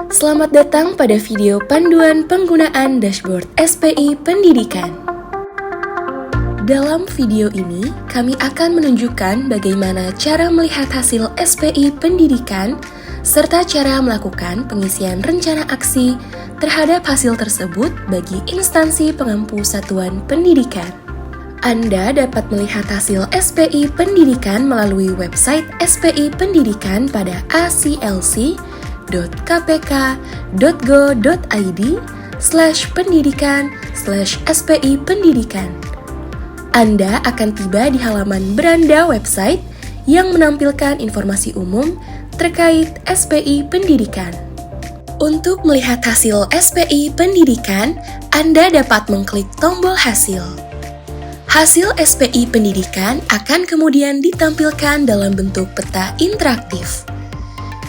Selamat datang pada video panduan penggunaan dashboard SPI Pendidikan. Dalam video ini, kami akan menunjukkan bagaimana cara melihat hasil SPI Pendidikan serta cara melakukan pengisian rencana aksi terhadap hasil tersebut bagi instansi pengampu satuan pendidikan. Anda dapat melihat hasil SPI Pendidikan melalui website SPI Pendidikan pada aclc.kpk.go.id/pendidikan/SPI Pendidikan. Anda akan tiba di halaman beranda website yang menampilkan informasi umum terkait SPI Pendidikan. Untuk melihat hasil SPI Pendidikan, Anda dapat mengklik tombol hasil. Hasil SPI Pendidikan akan kemudian ditampilkan dalam bentuk peta interaktif.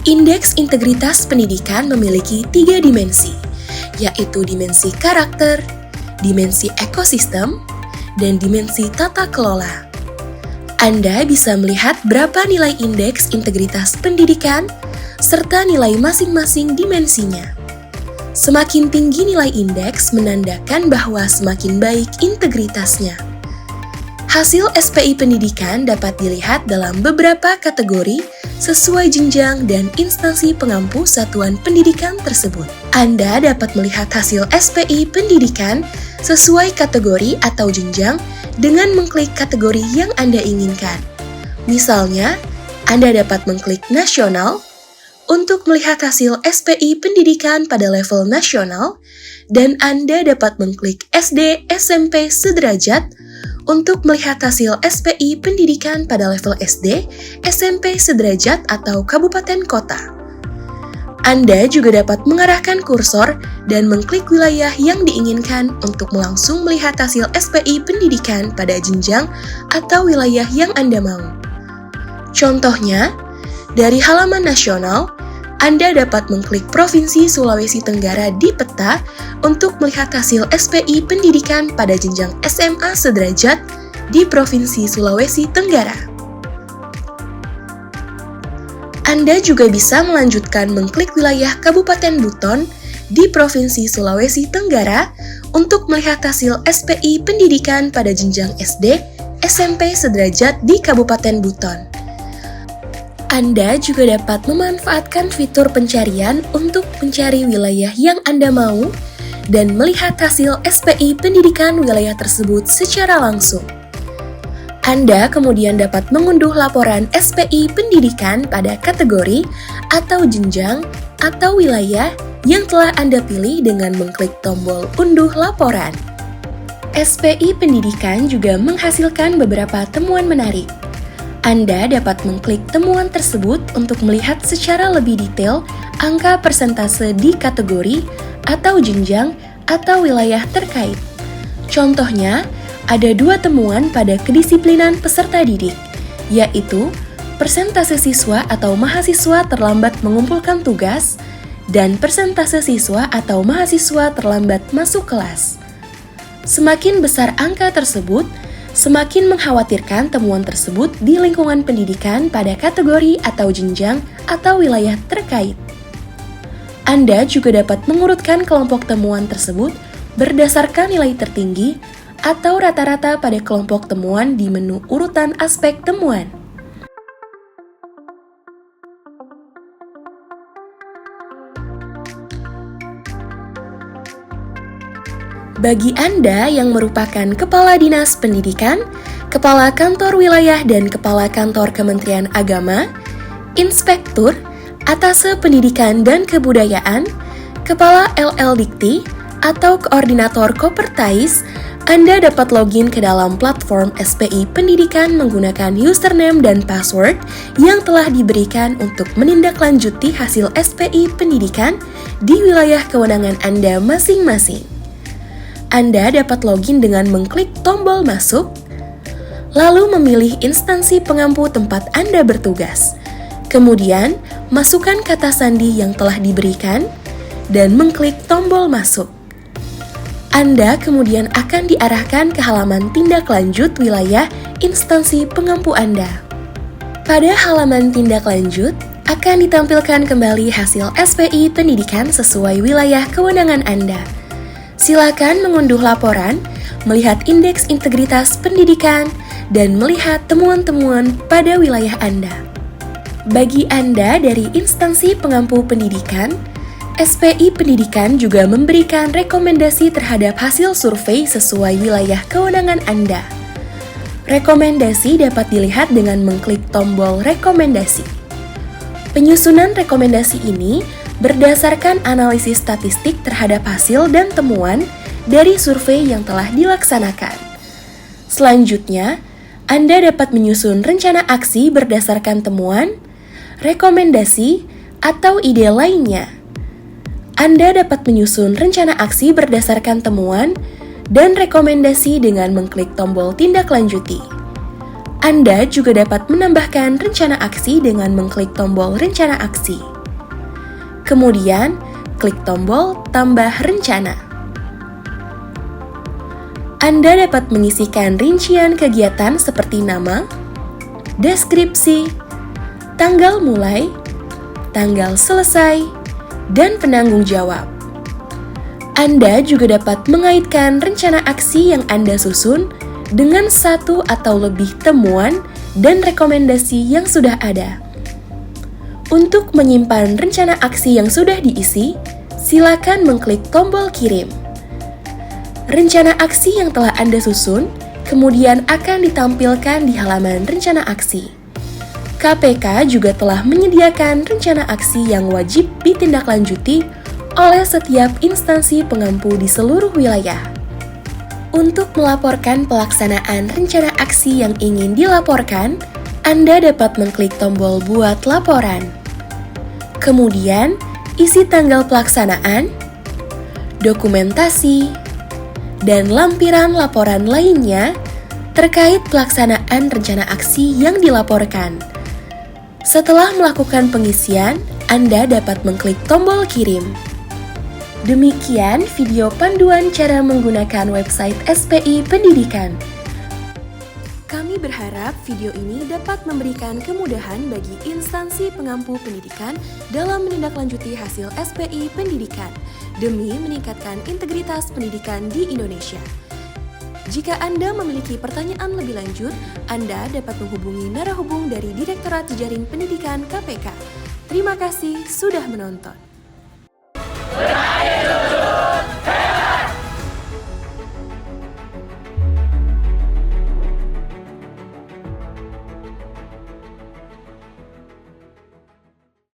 Indeks integritas pendidikan memiliki 3 dimensi, yaitu dimensi karakter, dimensi ekosistem, dan dimensi tata kelola. Anda bisa melihat berapa nilai indeks integritas pendidikan, serta nilai masing-masing dimensinya. Semakin tinggi nilai indeks menandakan bahwa semakin baik integritasnya. Hasil SPI Pendidikan dapat dilihat dalam beberapa kategori sesuai jenjang dan instansi pengampu satuan pendidikan tersebut. Anda dapat melihat hasil SPI Pendidikan sesuai kategori atau jenjang dengan mengklik kategori yang Anda inginkan. Misalnya, Anda dapat mengklik nasional untuk melihat hasil SPI Pendidikan pada level nasional, dan Anda dapat mengklik SD SMP sederajat untuk melihat hasil SPI Pendidikan pada level SD, SMP sederajat atau kabupaten kota. Anda juga dapat mengarahkan kursor dan mengklik wilayah yang diinginkan untuk langsung melihat hasil SPI Pendidikan pada jenjang atau wilayah yang Anda mau. Contohnya, dari halaman nasional, Anda dapat mengklik Provinsi Sulawesi Tenggara di peta untuk melihat hasil SPI Pendidikan pada jenjang SMA sederajat di Provinsi Sulawesi Tenggara. Anda juga bisa melanjutkan mengklik wilayah Kabupaten Buton di Provinsi Sulawesi Tenggara untuk melihat hasil SPI Pendidikan pada jenjang SD, SMP sederajat di Kabupaten Buton. Anda juga dapat memanfaatkan fitur pencarian untuk mencari wilayah yang Anda mau dan melihat hasil SPI Pendidikan wilayah tersebut secara langsung. Anda kemudian dapat mengunduh laporan SPI Pendidikan pada kategori atau jenjang atau wilayah yang telah Anda pilih dengan mengklik tombol unduh laporan. SPI Pendidikan juga menghasilkan beberapa temuan menarik. Anda dapat mengklik temuan tersebut untuk melihat secara lebih detail angka persentase di kategori atau jenjang atau wilayah terkait. Contohnya, ada 2 temuan pada kedisiplinan peserta didik, yaitu persentase siswa atau mahasiswa terlambat mengumpulkan tugas dan persentase siswa atau mahasiswa terlambat masuk kelas. Semakin besar angka tersebut, semakin mengkhawatirkan temuan tersebut di lingkungan pendidikan pada kategori atau jenjang atau wilayah terkait. Anda juga dapat mengurutkan kelompok temuan tersebut berdasarkan nilai tertinggi atau rata-rata pada kelompok temuan di menu urutan aspek temuan. Bagi Anda yang merupakan Kepala Dinas Pendidikan, Kepala Kantor Wilayah dan Kepala Kantor Kementerian Agama, Inspektur, Atase Pendidikan dan Kebudayaan, Kepala LL Dikti, atau Koordinator Kopertais, Anda dapat login ke dalam platform SPI Pendidikan menggunakan username dan password yang telah diberikan untuk menindaklanjuti hasil SPI Pendidikan di wilayah kewenangan Anda masing-masing. Anda dapat login dengan mengklik tombol masuk, lalu memilih instansi pengampu tempat Anda bertugas. Kemudian, masukkan kata sandi yang telah diberikan, dan mengklik tombol masuk. Anda kemudian akan diarahkan ke halaman tindak lanjut wilayah instansi pengampu Anda. Pada halaman tindak lanjut, akan ditampilkan kembali hasil SPI pendidikan sesuai wilayah kewenangan Anda. Silakan mengunduh laporan, melihat indeks integritas pendidikan, dan melihat temuan-temuan pada wilayah Anda. Bagi Anda dari instansi pengampu pendidikan, SPI Pendidikan juga memberikan rekomendasi terhadap hasil survei sesuai wilayah kewenangan Anda. Rekomendasi dapat dilihat dengan mengklik tombol rekomendasi. Penyusunan rekomendasi ini berdasarkan analisis statistik terhadap hasil dan temuan dari survei yang telah dilaksanakan. Selanjutnya, Anda dapat menyusun rencana aksi berdasarkan temuan, rekomendasi, atau ide lainnya. Anda dapat menyusun rencana aksi berdasarkan temuan dan rekomendasi dengan mengklik tombol tindak lanjuti. Anda juga dapat menambahkan rencana aksi dengan mengklik tombol rencana aksi. Kemudian, klik tombol tambah rencana. Anda dapat mengisikan rincian kegiatan seperti nama, deskripsi, tanggal mulai, tanggal selesai, dan penanggung jawab. Anda juga dapat mengaitkan rencana aksi yang Anda susun dengan satu atau lebih temuan dan rekomendasi yang sudah ada. Untuk menyimpan rencana aksi yang sudah diisi, silakan mengklik tombol kirim. Rencana aksi yang telah Anda susun kemudian akan ditampilkan di halaman rencana aksi. KPK juga telah menyediakan rencana aksi yang wajib ditindaklanjuti oleh setiap instansi pengampu di seluruh wilayah. Untuk melaporkan pelaksanaan rencana aksi yang ingin dilaporkan, Anda dapat mengklik tombol buat laporan. Kemudian, isi tanggal pelaksanaan, dokumentasi, dan lampiran laporan lainnya terkait pelaksanaan rencana aksi yang dilaporkan. Setelah melakukan pengisian, Anda dapat mengklik tombol kirim. Demikian video panduan cara menggunakan website SPI Pendidikan. Kami berharap video ini dapat memberikan kemudahan bagi instansi pengampu pendidikan dalam menindaklanjuti hasil SPI Pendidikan demi meningkatkan integritas pendidikan di Indonesia. Jika Anda memiliki pertanyaan lebih lanjut, Anda dapat menghubungi narahubung dari Direktorat Jejaring Pendidikan KPK. Terima kasih sudah menonton.